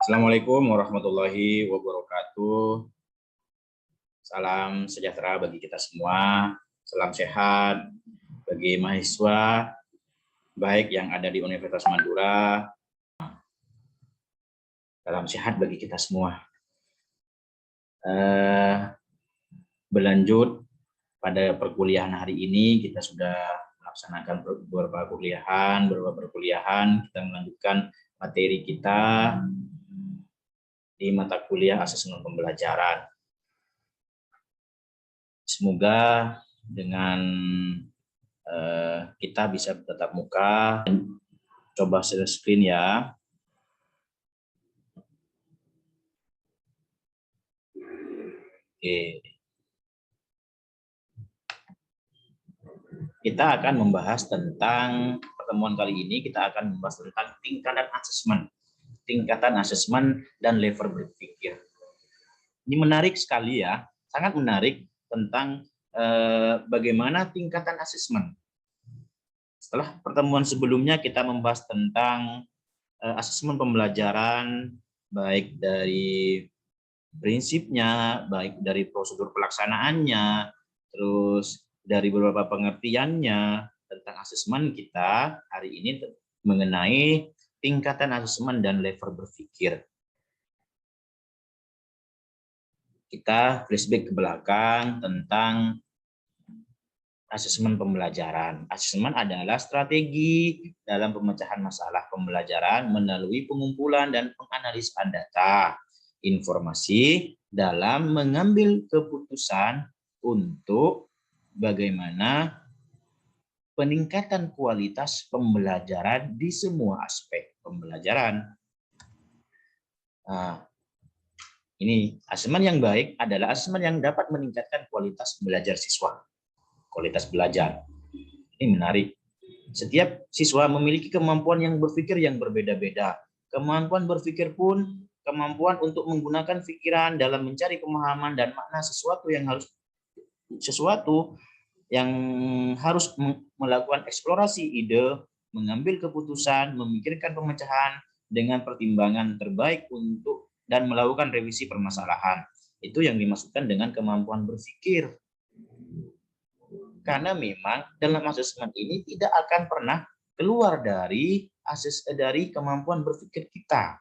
Assalamualaikum warahmatullahi wabarakatuh. Salam sejahtera bagi kita semua. Salam sehat bagi mahasiswa, baik yang ada di Universitas Madura. Salam sehat bagi kita semua. Berlanjut pada perkuliahan hari ini, kita sudah melaksanakan beberapa perkuliahan. Kita melanjutkan materi kita di mata kuliah asesmen pembelajaran. Semoga dengan kita bisa tatap muka. Coba share screen ya. Oke. Kita akan membahas tentang pertemuan kali ini, kita akan membahas tentang tingkatan asesmen dan level berpikir. Ini menarik sekali ya, sangat menarik tentang bagaimana tingkatan asesmen. Setelah pertemuan sebelumnya kita membahas tentang asesmen pembelajaran, baik dari prinsipnya, baik dari prosedur pelaksanaannya, terus dari beberapa pengertiannya tentang asesmen. Kita hari ini mengenai tingkatan asesmen dan level berpikir. Kita flashback ke belakang tentang asesmen pembelajaran. Asesmen adalah strategi dalam pemecahan masalah pembelajaran melalui pengumpulan dan penganalisan data, informasi dalam mengambil keputusan untuk bagaimana peningkatan kualitas pembelajaran di semua aspek pembelajaran. Nah, ini asesmen yang baik adalah asesmen yang dapat meningkatkan kualitas belajar siswa. Kualitas belajar. Ini menarik. Setiap siswa memiliki kemampuan yang berpikir yang berbeda-beda. Kemampuan berpikir pun kemampuan untuk menggunakan pikiran dalam mencari pemahaman dan makna sesuatu yang harus melakukan eksplorasi ide, mengambil keputusan, memikirkan pemecahan dengan pertimbangan terbaik untuk dan melakukan revisi permasalahan. Itu yang dimaksudkan dengan kemampuan berpikir. Karena memang dalam asesmen ini tidak akan pernah keluar dari kemampuan berpikir kita.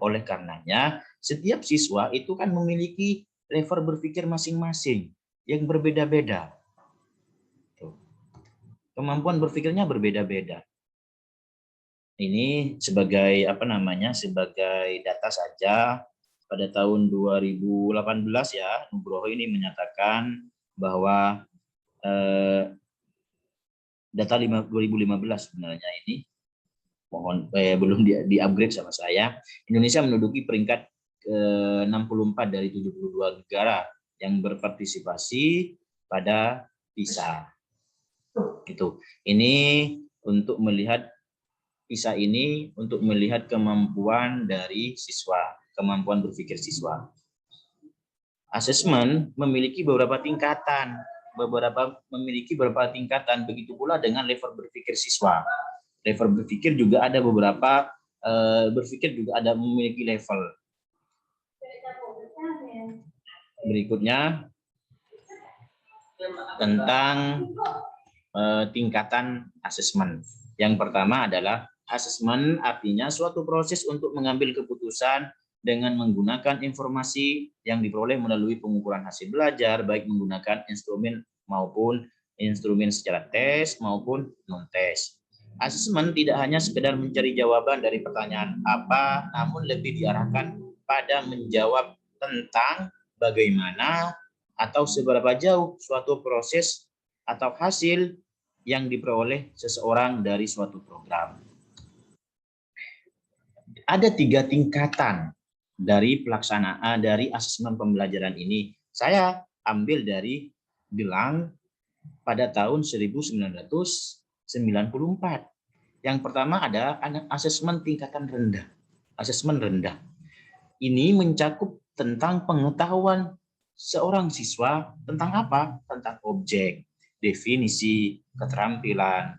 Oleh karenanya, setiap siswa itu kan memiliki level berpikir masing-masing yang berbeda-beda. Kemampuan berpikirnya berbeda-beda. Ini sebagai sebagai data saja. Pada tahun 2018 ya, Nugroho ini menyatakan bahwa data 2015 sebenarnya ini belum di-upgrade sama saya. Indonesia menduduki peringkat ke-64 dari 72 negara yang berpartisipasi pada PISA. Gitu. Ini untuk melihat PISA ini untuk melihat kemampuan dari siswa, kemampuan berpikir siswa. Asesmen memiliki beberapa tingkatan, begitu pula dengan level berpikir siswa. Level berpikir juga ada beberapa, memiliki level. Berikutnya tentang tingkatan asesmen. Yang pertama adalah asesmen, artinya suatu proses untuk mengambil keputusan dengan menggunakan informasi yang diperoleh melalui pengukuran hasil belajar, baik menggunakan instrumen secara tes maupun non-tes. Asesmen tidak hanya sekedar mencari jawaban dari pertanyaan apa, namun lebih diarahkan pada menjawab tentang bagaimana atau seberapa jauh suatu proses atau hasil yang diperoleh seseorang dari suatu program. Ada 3 tingkatan dari pelaksanaan dari asesmen pembelajaran ini. Saya ambil dari Gelang pada tahun 1994. Yang pertama ada asesmen tingkatan rendah. Asesmen rendah. Ini mencakup tentang pengetahuan seorang siswa tentang apa? Tentang objek, definisi, keterampilan,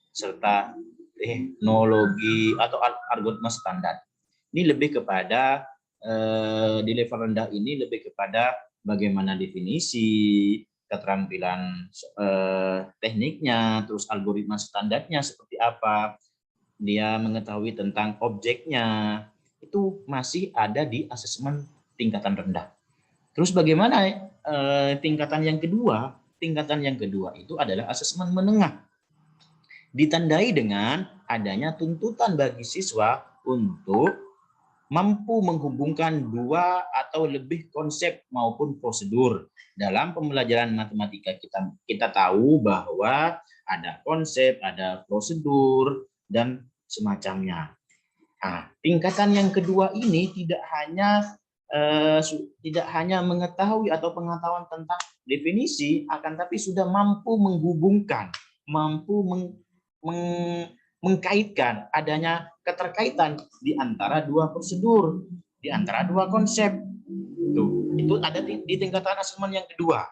serta teknologi atau algoritma standar. Ini lebih kepada di level rendah ini lebih kepada bagaimana definisi, keterampilan tekniknya, terus algoritma standarnya seperti apa, dia mengetahui tentang objeknya, itu masih ada di asesmen tingkatan rendah. Terus bagaimana tingkatan yang kedua? Tingkatan yang kedua itu adalah asesmen menengah. Ditandai dengan adanya tuntutan bagi siswa untuk mampu menghubungkan dua atau lebih konsep maupun prosedur. Dalam pembelajaran matematika kita tahu bahwa ada konsep, ada prosedur, dan semacamnya. Nah, tingkatan yang kedua ini tidak hanya mengetahui atau pengetahuan tentang definisi, akan tapi sudah mampu menghubungkan, mampu mengkaitkan adanya keterkaitan di antara dua prosedur, di antara dua konsep. Itu ada di tingkatan asesmen yang kedua.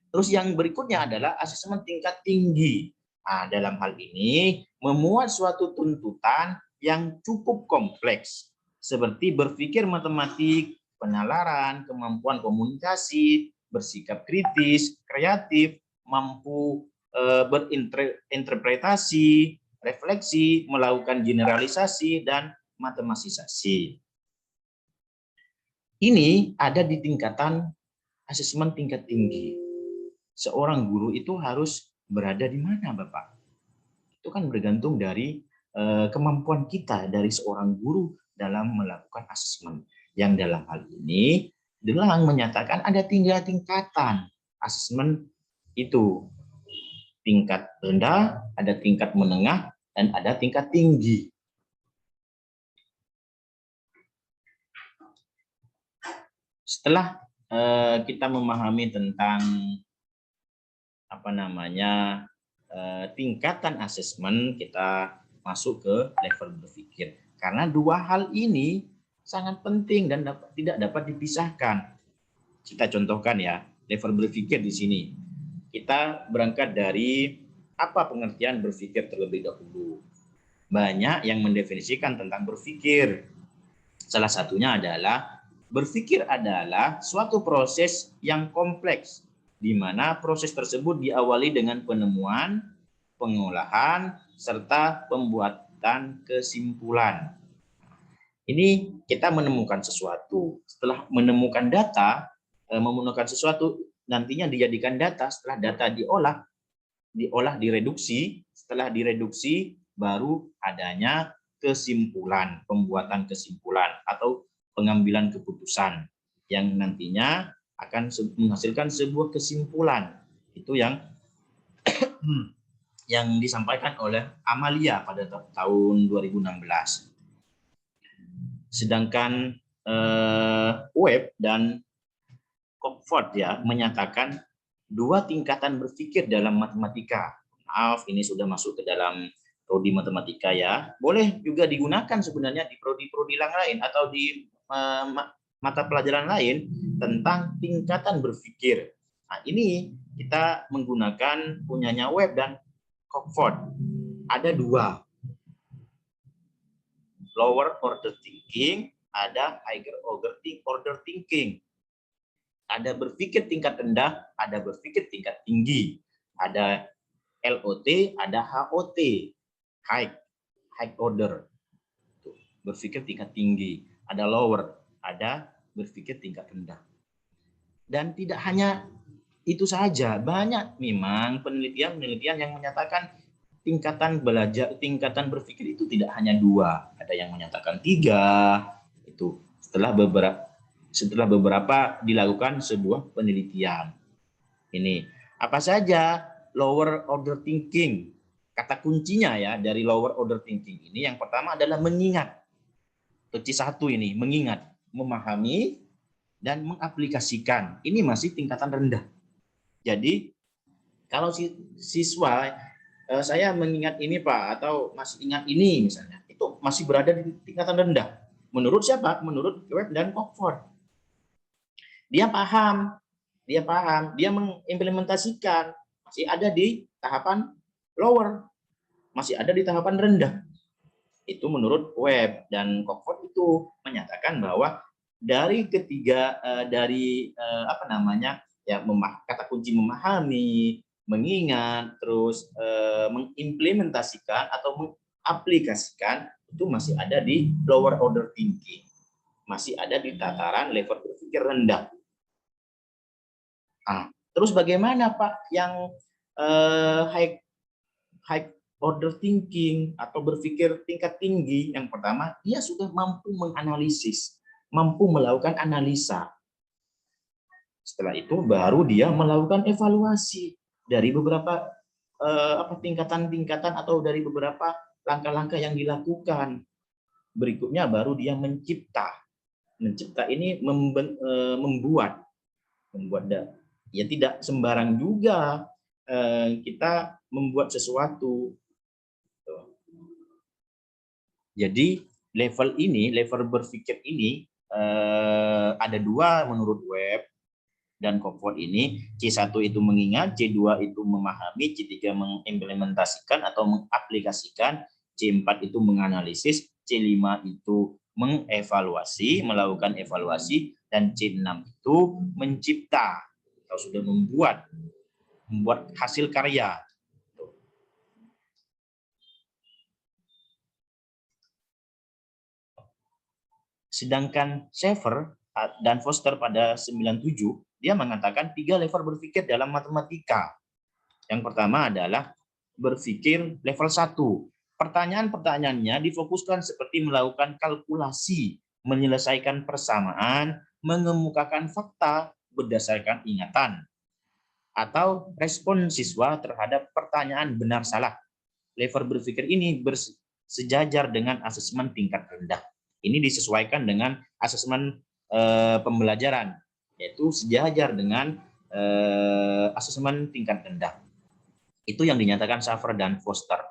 Terus yang berikutnya adalah asesmen tingkat tinggi. Nah, dalam hal ini memuat suatu tuntutan yang cukup kompleks, seperti berpikir matematik, penalaran, kemampuan komunikasi, bersikap kritis, kreatif, mampu berinterpretasi, refleksi, melakukan generalisasi, dan matematisasi. Ini ada di tingkatan asesmen tingkat tinggi. Seorang guru itu harus berada di mana, Bapak? Itu kan bergantung dari kemampuan kita, dari seorang guru dalam melakukan asesmen. Yang dalam hal ini, Delang menyatakan ada 3 tingkatan asesmen itu. Tingkat rendah, ada tingkat menengah, dan ada tingkat tinggi. Setelah kita memahami tentang tingkatan asesmen, kita masuk ke level berpikir. Karena dua hal ini sangat penting dan tidak dapat dipisahkan. Kita contohkan ya, level berpikir di sini. Kita berangkat dari apa pengertian berpikir terlebih dahulu. Banyak yang mendefinisikan tentang berpikir. Salah satunya adalah berpikir adalah suatu proses yang kompleks, di mana proses tersebut diawali dengan penemuan, pengolahan, serta pembuatan kesimpulan. Ini kita menemukan sesuatu. Setelah menemukan data, menemukan sesuatu, nantinya dijadikan data. Setelah data diolah, direduksi. Setelah direduksi, baru adanya kesimpulan, pembuatan kesimpulan atau pengambilan keputusan yang nantinya akan menghasilkan sebuah kesimpulan. Itu yang yang disampaikan oleh Amalia pada tahun 2016. Sedangkan Webb dan Cockford ya menyatakan 2 tingkatan berpikir dalam matematika. Maaf, ini sudah masuk ke dalam prodi matematika ya. Boleh juga digunakan sebenarnya di prodi-prodi lain atau di mata pelajaran lain tentang tingkatan berpikir. Nah, ini kita menggunakan punyanya Webb dan Cockford. Ada 2. Lower order thinking, ada higher order thinking. Ada berpikir tingkat rendah, ada berpikir tingkat tinggi. Ada LOT, ada HOT, high order. Berpikir tingkat tinggi. Ada lower, ada berpikir tingkat rendah. Dan tidak hanya itu saja, banyak memang penelitian yang menyatakan tingkatan berpikir itu tidak hanya 2, ada yang menyatakan 3. Itu setelah beberapa dilakukan sebuah penelitian. Ini apa saja lower order thinking? Kata kuncinya ya dari lower order thinking ini yang pertama adalah mengingat. C1 ini mengingat, memahami dan mengaplikasikan. Ini masih tingkatan rendah. Jadi kalau siswa saya mengingat ini Pak, atau masih ingat ini misalnya, itu masih berada di tingkatan rendah. Menurut siapa? Menurut Webb dan Cockford. Dia paham, dia mengimplementasikan, masih ada di tahapan lower, masih ada di tahapan rendah. Itu menurut Webb, dan Cockford itu menyatakan bahwa dari ketiga kata kunci memahami, mengingat, terus mengimplementasikan atau mengaplikasikan itu masih ada di lower order thinking, masih ada di tataran level berpikir rendah. Nah, terus bagaimana Pak yang high order thinking atau berpikir tingkat tinggi? Yang pertama, dia sudah mampu menganalisis, mampu melakukan analisa. Setelah itu baru dia melakukan evaluasi dari beberapa tingkatan-tingkatan atau dari beberapa langkah-langkah yang dilakukan. Berikutnya baru dia mencipta. Mencipta ini membuat ya tidak sembarang juga kita membuat sesuatu. Jadi level berpikir ini ada dua menurut Webb dan Cockford ini. C1 itu mengingat, C2 itu memahami, C3 mengimplementasikan atau mengaplikasikan, C4 itu menganalisis, C5 itu mengevaluasi, melakukan evaluasi, dan C6 itu mencipta atau sudah membuat hasil karya. Sedangkan Schaeffer dan Foster pada 97, dia mengatakan 3 level berpikir dalam matematika. Yang pertama adalah berpikir level 1. Pertanyaan-pertanyaannya difokuskan seperti melakukan kalkulasi, menyelesaikan persamaan, mengemukakan fakta berdasarkan ingatan, atau respon siswa terhadap pertanyaan benar salah. Level berpikir ini sejajar dengan asesmen tingkat rendah. Ini disesuaikan dengan asesmen pembelajaran, yaitu sejajar dengan asesmen tingkat rendah. Itu yang dinyatakan Schaeffer dan Foster.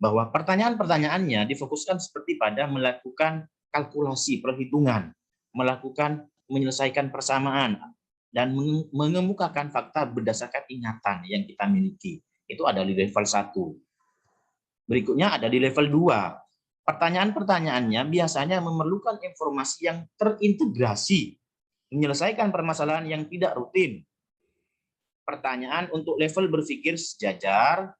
Bahwa pertanyaan-pertanyaannya difokuskan seperti pada melakukan kalkulasi, perhitungan, menyelesaikan persamaan, dan mengemukakan fakta berdasarkan ingatan yang kita miliki. Itu ada di level 1. Berikutnya ada di level 2. Pertanyaan-pertanyaannya biasanya memerlukan informasi yang terintegrasi, menyelesaikan permasalahan yang tidak rutin. Pertanyaan untuk level berpikir sejajar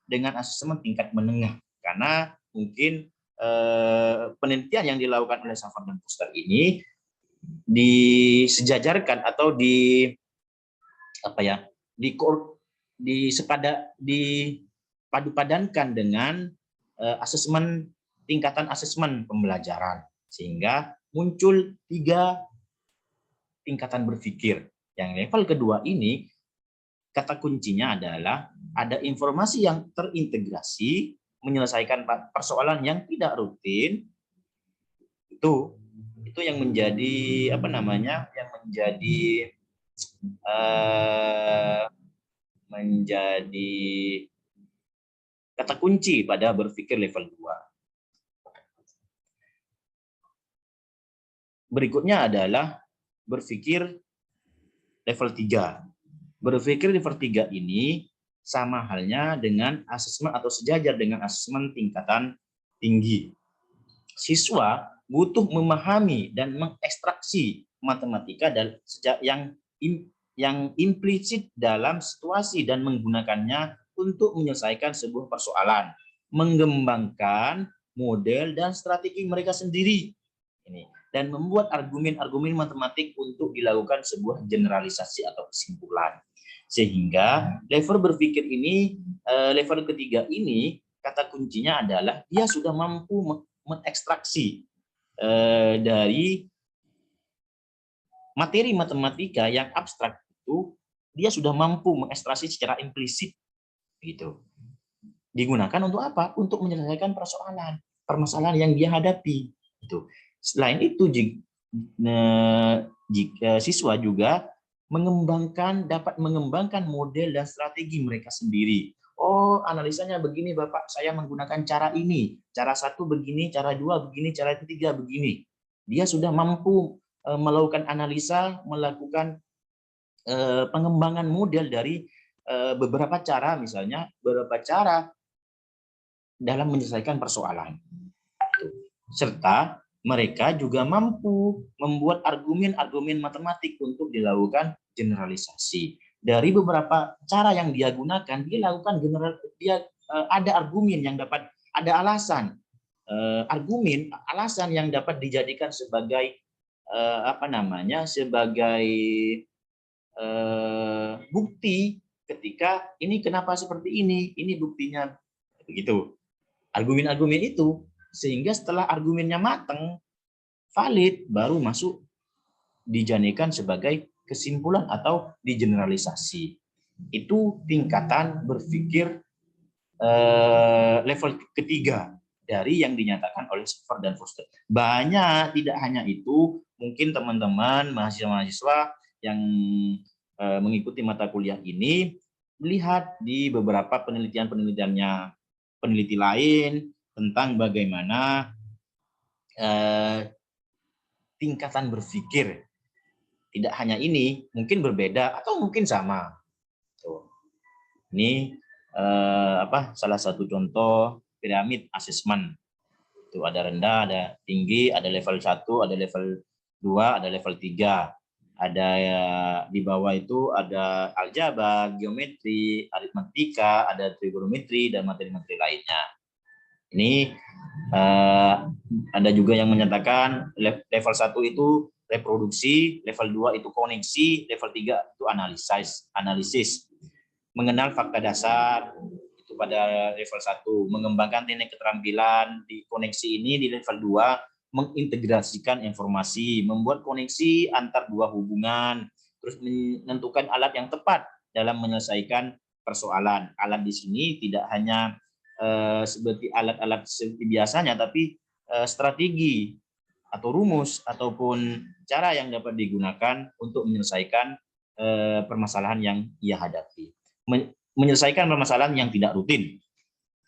dengan asesmen tingkat menengah, karena mungkin penelitian yang dilakukan oleh Schaeffer dan Foster ini disejajarkan atau dipadu-padankan dengan asesmen tingkatan asesmen pembelajaran, sehingga muncul 3 tingkatan berpikir. Yang level kedua ini kata kuncinya adalah ada informasi yang terintegrasi, menyelesaikan persoalan yang tidak rutin. Itu yang menjadi menjadi kata kunci pada berpikir level 2. Berikutnya adalah berpikir level 3. Berpikir level 3 ini sama halnya dengan asesmen atau sejajar dengan asesmen tingkatan tinggi. Siswa butuh memahami dan mengekstraksi matematika dan yang implisit dalam situasi dan menggunakannya untuk menyelesaikan sebuah persoalan, mengembangkan model dan strategi mereka sendiri. Dan membuat argumen-argumen matematik untuk dilakukan sebuah generalisasi atau kesimpulan. Sehingga level berpikir ini, level ketiga ini, kata kuncinya adalah dia sudah mampu mengekstraksi dari materi matematika yang abstrak itu, dia sudah mampu mengekstraksi secara implisit. Gitu. Digunakan untuk apa? Untuk menyelesaikan permasalahan yang dia hadapi. Gitu. Selain itu, jika siswa juga dapat mengembangkan model dan strategi mereka sendiri. Oh, analisanya begini Bapak, saya menggunakan cara ini. Cara 1 begini, cara 2 begini, cara 3 begini. Dia sudah mampu melakukan analisa, melakukan pengembangan model dari beberapa cara, misalnya beberapa cara dalam menyelesaikan persoalan. Serta mereka juga mampu membuat argumen-argumen matematik untuk dilakukan generalisasi. Dari beberapa cara yang dia gunakan, dia lakukan ada argumen yang dapat, ada alasan, alasan yang dapat dijadikan sebagai sebagai bukti ketika ini kenapa seperti ini buktinya, begitu. Argumen-argumen itu, sehingga setelah argumennya matang, valid, baru masuk dijadikan sebagai kesimpulan atau digeneralisasi. Itu tingkatan berpikir level ketiga dari yang dinyatakan oleh Schaffer dan Foster. Banyak, tidak hanya itu, mungkin teman-teman mahasiswa-mahasiswa yang mengikuti mata kuliah ini melihat di beberapa penelitian-penelitiannya peneliti lain tentang bagaimana tingkatan berpikir. Tidak hanya ini, mungkin berbeda atau mungkin sama. Tuh. Ini salah satu contoh piramid assessment. Itu ada rendah, ada tinggi, ada level 1, ada level 2, ada level 3. Ada di bawah itu ada aljabar, geometri, aritmatika, ada trigonometri dan materi-materi lainnya. Ini ada juga yang menyatakan level 1 itu reproduksi, level 2 itu koneksi, level 3 itu analisis. Mengenal fakta dasar itu pada level 1, mengembangkan teknik keterampilan di koneksi ini di level 2, mengintegrasikan informasi, membuat koneksi antar dua hubungan, terus menentukan alat yang tepat dalam menyelesaikan persoalan. Alat di sini tidak hanya seperti alat-alat seperti biasanya, tapi strategi atau rumus ataupun cara yang dapat digunakan untuk menyelesaikan permasalahan yang ia hadapi. Menyelesaikan permasalahan yang tidak rutin.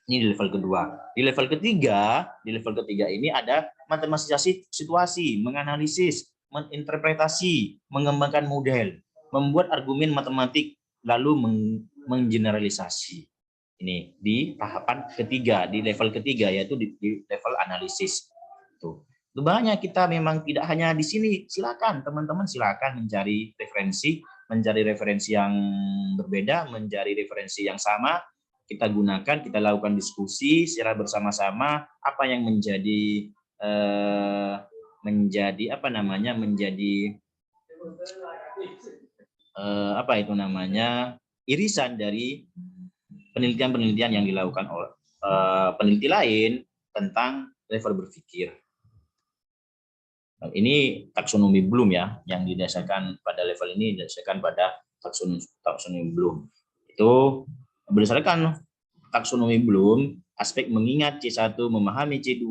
Ini di level kedua. Di level ketiga ini ada matematisasi situasi, menganalisis, menginterpretasi, mengembangkan model, membuat argumen matematik, lalu menggeneralisasi. Ini di tahapan ketiga, di level ketiga, yaitu di level analisis. Tuh. Banyak kita memang tidak hanya di sini. Silakan teman-teman, silakan mencari referensi yang berbeda, mencari referensi yang sama. Kita gunakan, kita lakukan diskusi secara bersama-sama apa yang menjadi irisan dari penelitian-penelitian yang dilakukan oleh peneliti lain tentang level berpikir. Ini taksonomi Bloom ya, yang didasarkan pada level ini didasarkan pada taksonomi Bloom. Itu berdasarkan taksonomi Bloom, aspek mengingat C1, memahami C2,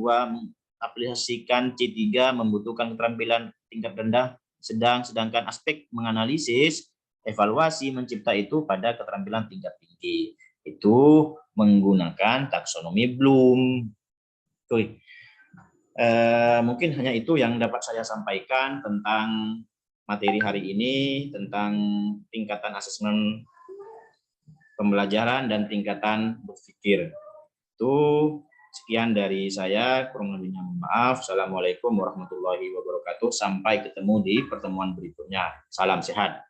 aplikasikan C3 membutuhkan keterampilan tingkat rendah, sedangkan aspek menganalisis, evaluasi, mencipta itu pada keterampilan tingkat tinggi. Itu menggunakan taksonomi Bloom. Mungkin hanya itu yang dapat saya sampaikan tentang materi hari ini, tentang tingkatan asesmen pembelajaran dan tingkatan berpikir. Itu sekian dari saya, kurang lebihnya maaf. Assalamualaikum warahmatullahi wabarakatuh. Sampai ketemu di pertemuan berikutnya. Salam sehat.